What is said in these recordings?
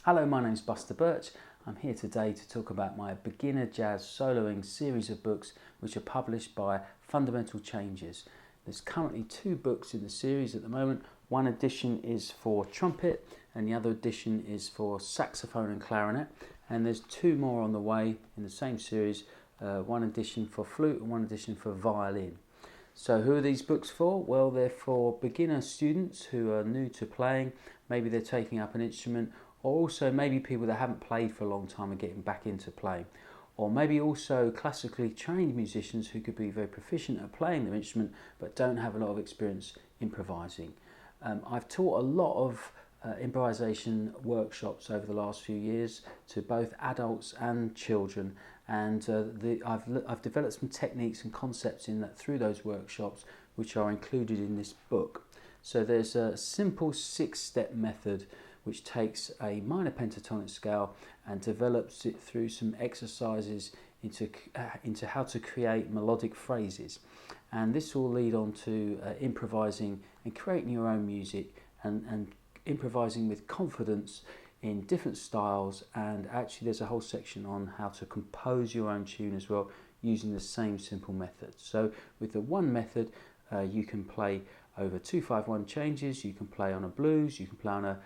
Hello, my name's Buster Birch. I'm here today to talk about my beginner jazz soloing series of books which are published by Fundamental Changes. There's currently 2 books in the series at the moment. One edition is for trumpet and the other edition is for saxophone and clarinet, and there's 2 more on the way in the same series, one edition for flute and one edition for violin. So who are these books for? Well, they're for beginner students who are new to playing. Maybe they're taking up an instrument, or also maybe people that haven't played for a long time and getting back into playing. Or maybe also classically trained musicians who could be very proficient at playing their instrument but don't have a lot of experience improvising. I've taught a lot of improvisation workshops over the last few years to both adults and children, and I've developed some techniques and concepts through those workshops which are included in this book. So there's a simple 6-step method which takes a minor pentatonic scale and develops it through some exercises into how to create melodic phrases. And this will lead on to improvising and creating your own music and improvising with confidence in different styles. And actually there's a whole section on how to compose your own tune as well using the same simple method. So with the one method, you can play over 2/5/1 changes, you can play on a blues, you can play on a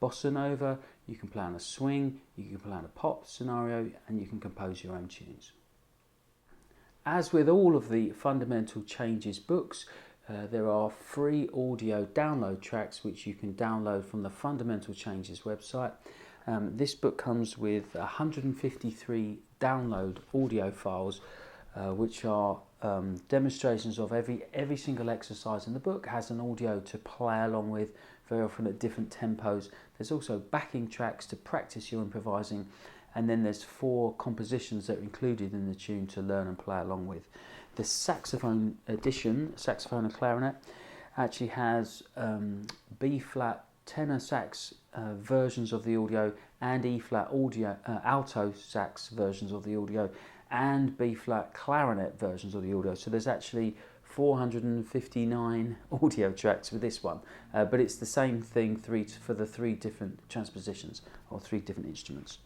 bossa nova, you can play on a swing, you can play on a pop scenario, and you can compose your own tunes. As with all of the Fundamental Changes books, there are free audio download tracks which you can download from the Fundamental Changes website. This book comes with 153 download audio files which are demonstrations of every single exercise in the book. Has an audio to play along with, very often at different tempos. There's also backing tracks to practice your improvising, and then there's 4 compositions that are included in the tune to learn and play along with. The saxophone edition, saxophone and clarinet, actually has B-flat tenor sax versions of the audio and E-flat audio alto sax versions of the audio and B-flat clarinet versions of the audio. So there's actually 459 audio tracks with this one, but it's the same thing for the 3 different transpositions or 3 different instruments.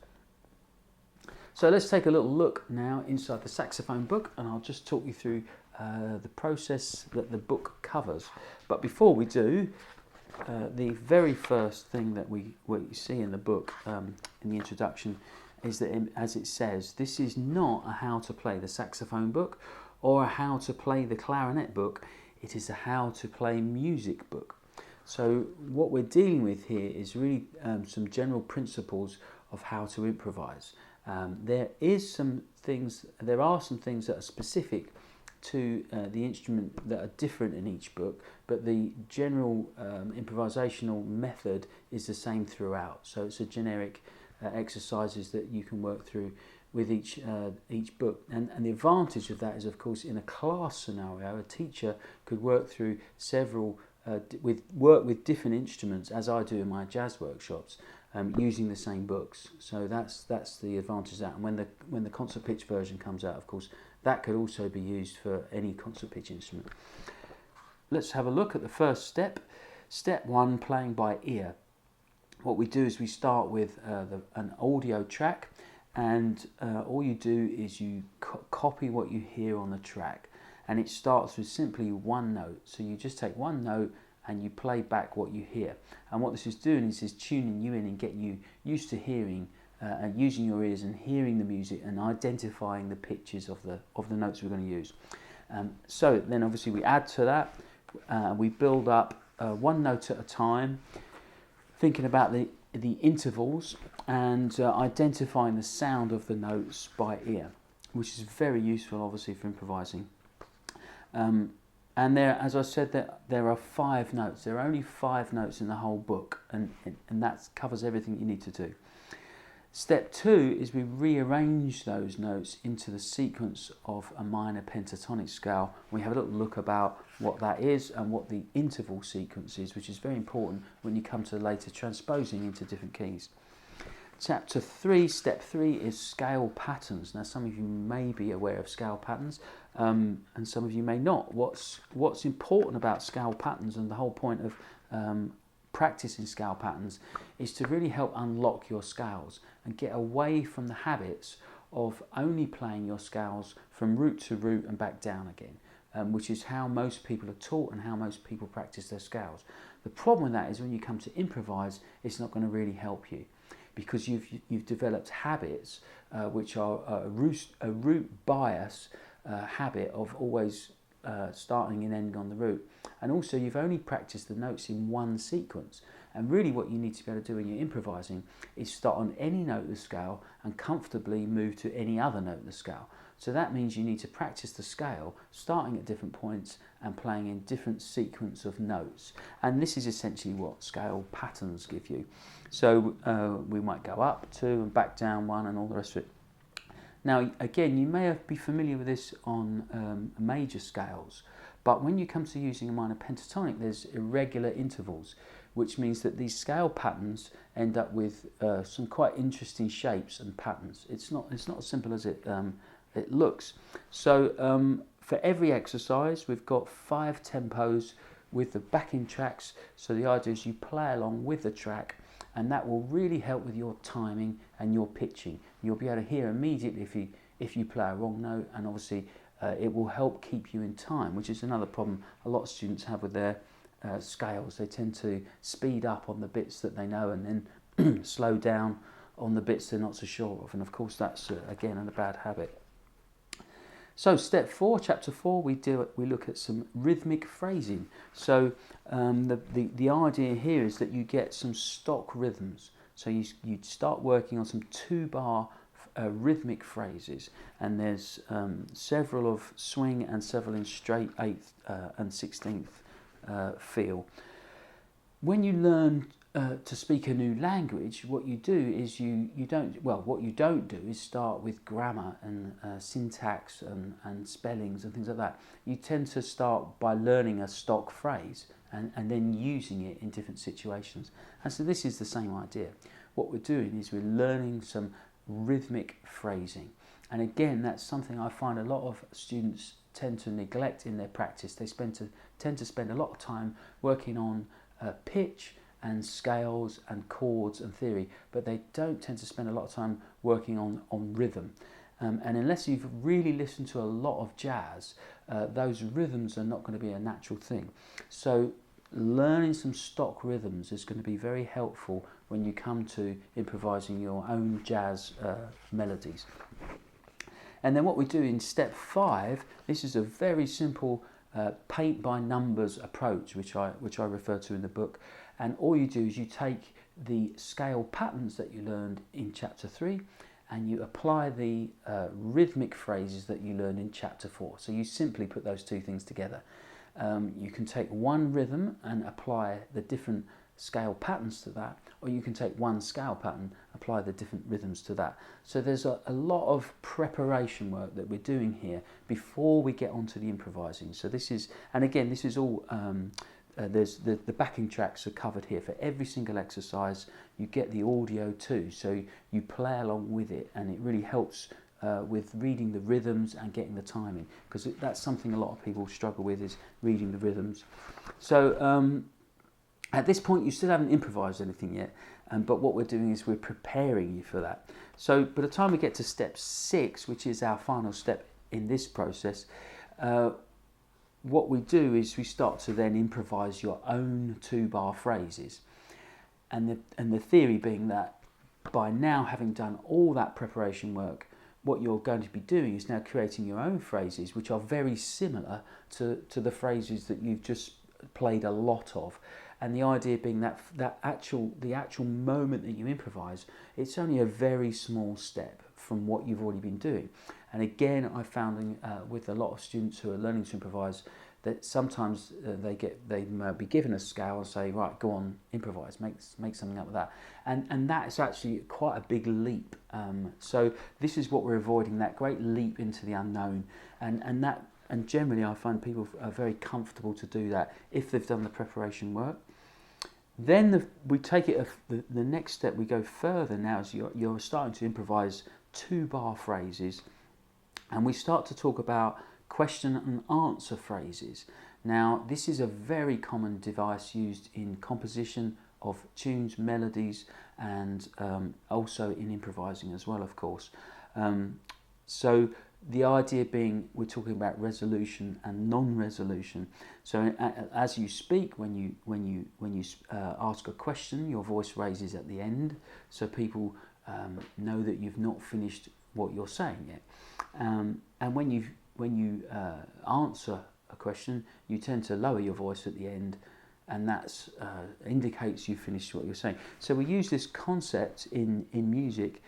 So let's take a little look now inside the saxophone book, and I'll just talk you through the process that the book covers. But before we do, the very first thing that we see in the book in the introduction is that, as it says, this is not a how to play the saxophone book or a how to play the clarinet book. It is a how to play music book. So what we're dealing with here is really some general principles of how to improvise. There are some things that are specific to the instrument that are different in each book, but the general improvisational method is the same throughout. So it's a generic exercises that you can work through with each book, and the advantage of that is, of course, in a class scenario, a teacher could work through several work with different instruments, as I do in my jazz workshops, using the same books. So that's the advantage of that. And when the concert pitch version comes out, of course, that could also be used for any concert pitch instrument. Let's have a look at the first step. Step 1, playing by ear. What we do is we start with an audio track, and all you do is you copy what you hear on the track, and it starts with simply one note. So you just take one note and you play back what you hear. And what this is doing is tuning you in and getting you used to hearing and using your ears and hearing the music and identifying the pitches of the notes we're going to use. So then obviously we add to that, we build up one note at a time, thinking about the intervals and identifying the sound of the notes by ear, which is very useful obviously for improvising. And there, as I said, there are 5 notes. There are only 5 notes in the whole book, and that covers everything you need to do. Step 2 is we rearrange those notes into the sequence of a minor pentatonic scale. We have a little look about what that is and what the interval sequence is, which is very important when you come to later transposing into different keys. Chapter 3, step 3 is scale patterns. Now some of you may be aware of scale patterns and some of you may not. What's important about scale patterns, and the whole point of practicing scale patterns is to really help unlock your scales and get away from the habits of only playing your scales from root to root and back down again, which is how most people are taught and how most people practice their scales. The problem with that is when you come to improvise, it's not going to really help you, because you've developed habits which are a root bias habit of always starting and ending on the root, and also you've only practiced the notes in one sequence. And really what you need to be able to do when you're improvising is start on any note of the scale and comfortably move to any other note of the scale. So that means you need to practice the scale starting at different points and playing in different sequence of notes. And this is essentially what scale patterns give you. So we might go up two and back down one and all the rest of it. Now again, you may be familiar with this on major scales, but when you come to using a minor pentatonic, there's irregular intervals, which means that these scale patterns end up with some quite interesting shapes and patterns. It's not as simple as it looks. So for every exercise, we've got 5 tempos with the backing tracks. So the idea is you play along with the track, and that will really help with your timing and your pitching. You'll be able to hear immediately if you play a wrong note, and obviously it will help keep you in time, which is another problem a lot of students have with their scales. They tend to speed up on the bits that they know and then slow down on the bits they're not so sure of, and of course that's again a bad habit. So step 4, chapter 4, we look at some rhythmic phrasing. So the idea here is that you get some stock rhythms. So you start working on some 2-bar rhythmic phrases, and there's several of swing and several in straight 8th and 16th feel. When you learn to speak a new language, what you do is what you don't do is start with grammar and syntax and spellings and things like that. You tend to start by learning a stock phrase and then using it in different situations. And so this is the same idea. What we're doing is we're learning some rhythmic phrasing. And again, that's something I find a lot of students tend to neglect in their practice. They tend to spend a lot of time working on pitch and scales and chords and theory, but they don't tend to spend a lot of time working on rhythm. And unless you've really listened to a lot of jazz, those rhythms are not going to be a natural thing. So learning some stock rhythms is going to be very helpful when you come to improvising your own jazz melodies. And then what we do in step 5, this is a very simple paint by numbers approach, which I refer to in the book. And all you do is you take the scale patterns that you learned in chapter 3 and you apply the rhythmic phrases that you learned in chapter 4. So you simply put those two things together. You can take one rhythm and apply the different scale patterns to that, or you can take one scale pattern, apply the different rhythms to that. So there's a lot of preparation work that we're doing here before we get onto the improvising. So this is, and again, this is all, there's the backing tracks are covered here for every single exercise. You get the audio too, so you play along with it, and it really helps with reading the rhythms and getting the timing, because that's something a lot of people struggle with, is reading the rhythms. So at this point you still haven't improvised anything yet, but what we're doing is we're preparing you for that. So by the time we get to step 6, which is our final step in this process, what we do is we start to then improvise your own 2-bar phrases. And the theory being that by now having done all that preparation work, what you're going to be doing is now creating your own phrases, which are very similar to the phrases that you've just played a lot of. And the idea being that the actual moment that you improvise, it's only a very small step from what you've already been doing. And again, I found with a lot of students who are learning to improvise that sometimes they might be given a scale and say, right, go on, improvise, make something up with that. And that is actually quite a big leap. So this is what we're avoiding, that great leap into the unknown. And generally I find people are very comfortable to do that if they've done the preparation work. Then we take it, the next step, we go further now, as you're starting to improvise 2-bar phrases, and we start to talk about question and answer phrases. Now, this is a very common device used in composition of tunes, melodies, and also in improvising as well, of course. So the idea being, we're talking about resolution and non-resolution. So as you speak, when you ask a question, your voice raises at the end, so people know that you've not finished what you're saying yet. And when you answer a question, you tend to lower your voice at the end, and that indicates you finished what you're saying. So we use this concept in music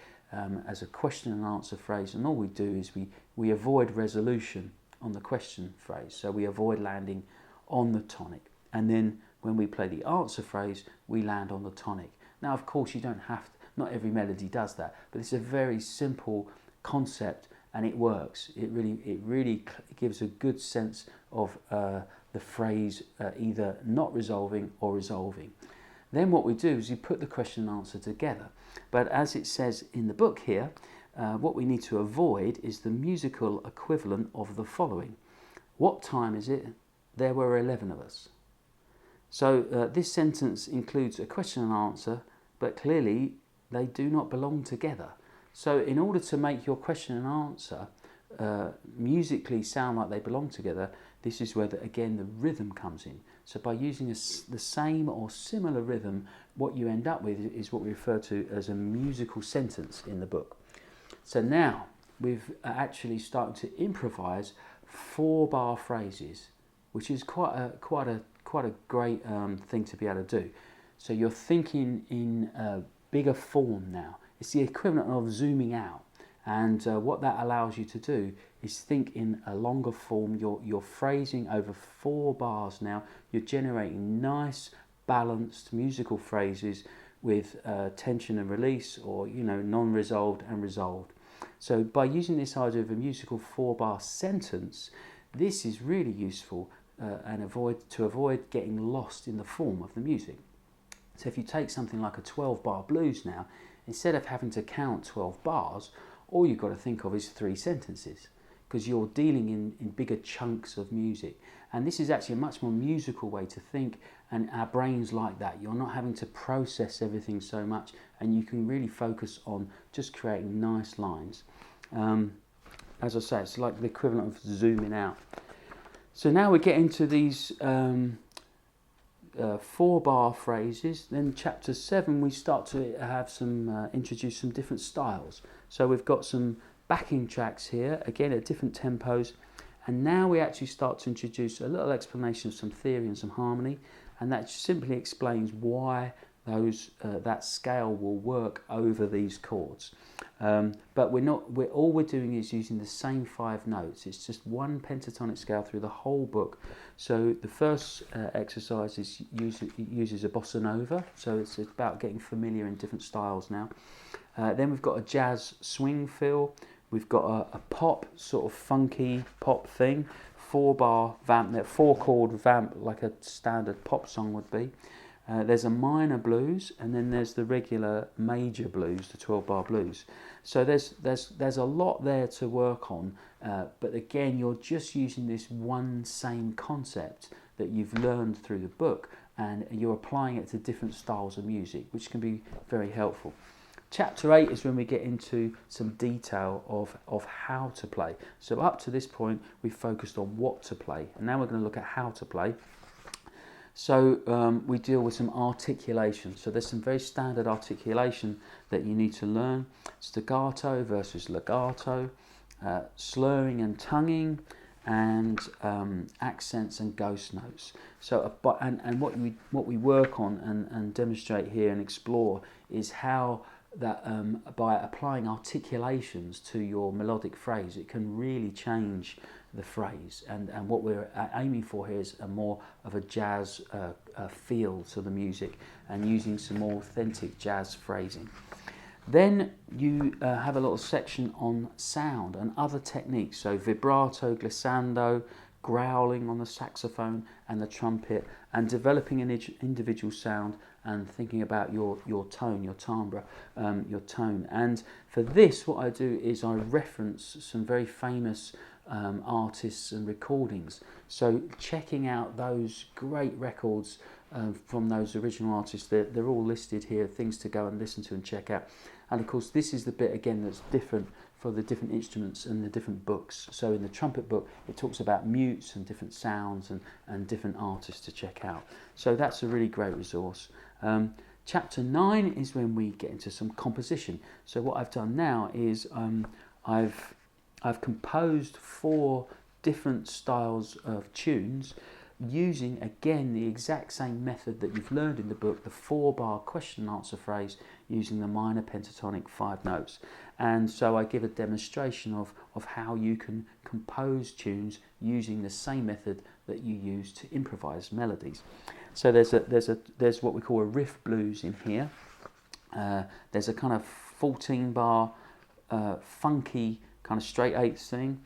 as a question and answer phrase, and all we do is we avoid resolution on the question phrase, so we avoid landing on the tonic, and then when we play the answer phrase, we land on the tonic. Now, of course, you don't have to, not every melody does that, but it's a very simple concept, and it works. It really gives a good sense of the phrase either not resolving or resolving. Then what we do is we put the question and answer together. But as it says in the book here, what we need to avoid is the musical equivalent of the following. What time is it? There were 11 of us. So this sentence includes a question and answer, but clearly they do not belong together. So in order to make your question and answer musically sound like they belong together, this is where, again, the rhythm comes in. So by using the same or similar rhythm, what you end up with is what we refer to as a musical sentence in the book. So now we've actually started to improvise 4-bar phrases, which is quite a great thing to be able to do. So you're thinking in a bigger form now. It's the equivalent of zooming out. And what that allows you to do is think in a longer form. You're phrasing over 4 bars now. You're generating nice, balanced musical phrases with tension and release, or non-resolved and resolved. So by using this idea of a musical 4-bar sentence, this is really useful and to avoid getting lost in the form of the music. So if you take something like a 12-bar blues now, instead of having to count 12 bars, all you've got to think of is 3 sentences, because you're dealing in bigger chunks of music. And this is actually a much more musical way to think, and our brains like that. You're not having to process everything so much, and you can really focus on just creating nice lines. As I say, it's like the equivalent of zooming out. So now we get into these 4-bar phrases. Then chapter 7, we start to have introduce some different styles. So we've got some backing tracks here, again at different tempos, and now we actually start to introduce a little explanation of some theory and some harmony, and that simply explains why that scale will work over these chords. But all we're doing is using the same 5 notes. It's just one pentatonic scale through the whole book. So the first exercise uses a bossa nova, so it's about getting familiar in different styles now. Then we've got a jazz swing feel. We've got a pop, sort of funky pop thing, 4-bar vamp, 4-chord vamp, like a standard pop song would be. There's a minor blues, and then there's the regular major blues, the 12-bar blues. So there's a lot there to work on, but again, you're just using this one same concept that you've learned through the book, and you're applying it to different styles of music, which can be very helpful. Chapter 8 is when we get into some detail of how to play. So up to this point, we've focused on what to play, and now we're going to look at how to play. So we deal with some articulation. So there's some very standard articulation that you need to learn. Staccato versus legato, slurring and tonguing, and accents and ghost notes. So and what we work on and demonstrate here and explore is how that by applying articulations to your melodic phrase, it can really change the phrase, and what we're aiming for here is a more of a jazz feel to the music, and using some more authentic jazz phrasing. Then you have a little section on sound and other techniques, so vibrato, glissando, growling on the saxophone and the trumpet, and developing an individual sound and thinking about your tone, your timbre, your tone. And for this, what I do is I reference some very famous artists and recordings. So checking out those great records from those original artists, they're all listed here, things to go and listen to and check out. And of course this is the bit again that's different for the different instruments and the different books. So in the trumpet book it talks about mutes and different sounds and different artists to check out. So that's a really great resource. Chapter 9 is when we get into some composition. So what I've done now is I've composed 4 different styles of tunes using again the exact same method that you've learned in the book, the 4-bar question and answer phrase using the minor pentatonic 5 notes. And so I give a demonstration of how you can compose tunes using the same method that you use to improvise melodies. So there's what we call a riff blues in here. There's a kind of 14-bar funky kind of straight eighths thing.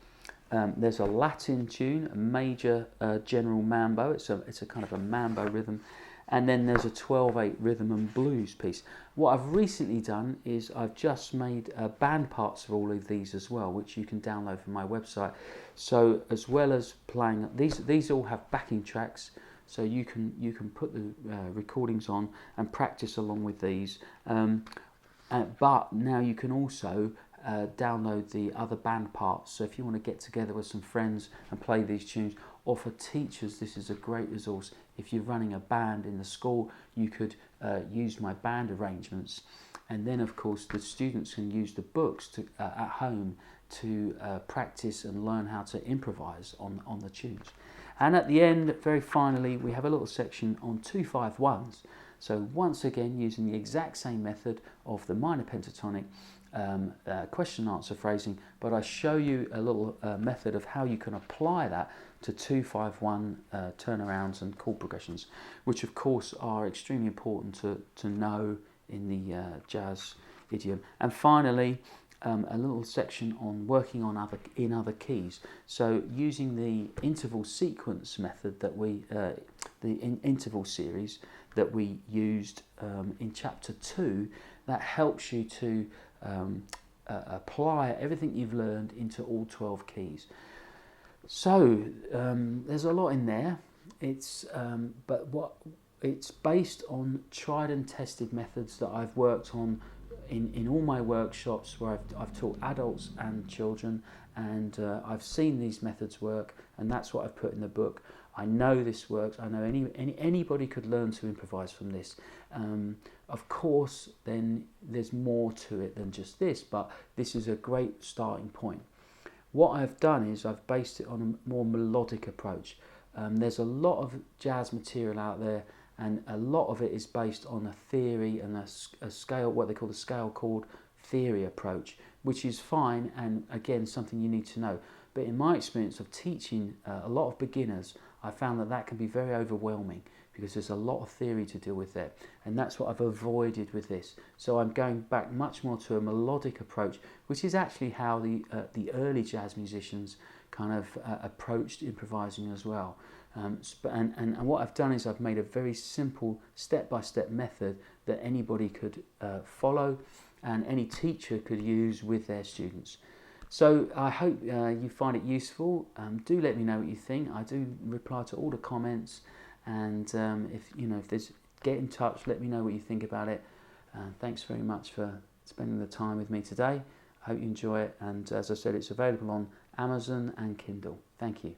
There's a Latin tune, a major general mambo. It's a kind of a mambo rhythm, and then there's a 12/8 rhythm and blues piece. What I've recently done is I've just made band parts of all of these as well, which you can download from my website. So as well as playing these all have backing tracks. So you can put the recordings on and practice along with these. But now you can also download the other band parts. So if you want to get together with some friends and play these tunes, or for teachers, this is a great resource. If you're running a band in the school, you could use my band arrangements, and then of course the students can use the books to at home to practice and learn how to improvise on the tunes. And at the end, very finally, we have a little section on 2-5-1s. So once again, using the exact same method of the minor pentatonic question answer phrasing, but I show you a little method of how you can apply that to 2-5-1 turnarounds and chord progressions, which of course are extremely important to know in the jazz idiom. And finally, a little section on working on other keys. So using the interval sequence method that interval series that we used in chapter 2, that helps you to apply everything you've learned into all 12 keys. So there's a lot in there. It's based on tried and tested methods that I've worked on in all my workshops where I've taught adults and children, and I've seen these methods work, and that's what I've put in the book. I know this works. I know anybody could learn to improvise from this. Of course, then there's more to it than just this, but this is a great starting point. What I've done is I've based it on a more melodic approach. There's a lot of jazz material out there, and a lot of it is based on a theory and a scale, what they call the scale chord theory approach, which is fine, and again something you need to know. But in my experience of teaching a lot of beginners, I found that can be very overwhelming because there's a lot of theory to deal with there, and that's what I've avoided with this. So I'm going back much more to a melodic approach, which is actually how the early jazz musicians kind of approached improvising as well. And what I've done is I've made a very simple step-by-step method that anybody could follow and any teacher could use with their students. So I hope you find it useful. Do let me know what you think. I do reply to all the comments, and if there's, get in touch. Let me know what you think about it. Thanks very much for spending the time with me today. I hope you enjoy it, and as I said, it's available on Amazon and Kindle. Thank you.